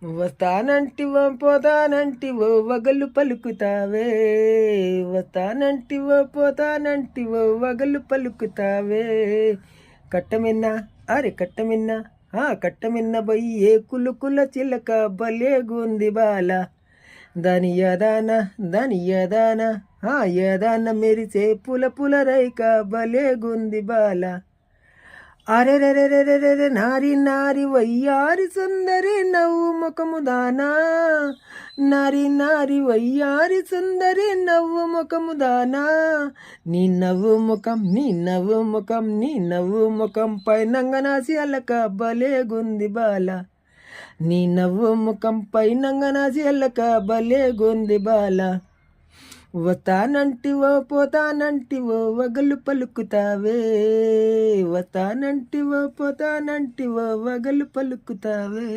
వస్తానంటివో పోతానంటివో వగలు పలుకుతావే, వస్తానంటివో పోతానంటివో వగలు పలుకుతావే. కట్టమిన్నా అరే కట్టమిన్నా కట్టమిన్న బొయ్యే కులుకుల చిలక భలేగుంది బాల. దాని యదాన యదాన మెరిసే పుల పుల రైక భలేగుంది బాల. అరే రే నారి నారి వయ్యారి సుందరి నవ్వు ముఖము దానా, నారి నారి వయ్యారి సుందరి నవ్వు ముఖము దానా. నీ నవ్వు ముఖం నీ నవ్వు ముఖం నీ నవ్వు ముఖం పైనంగనాసి అలక భలేగుంది బాల. నీ నవ్వు ముఖం పైనంగనాసి అలక భలేగుంది బాల. వస్తానంటివో పోతానంటివో వగలు పలుకుతావే, వస్తానంటివో పోతానంటివో వగలు పలుకుతావే.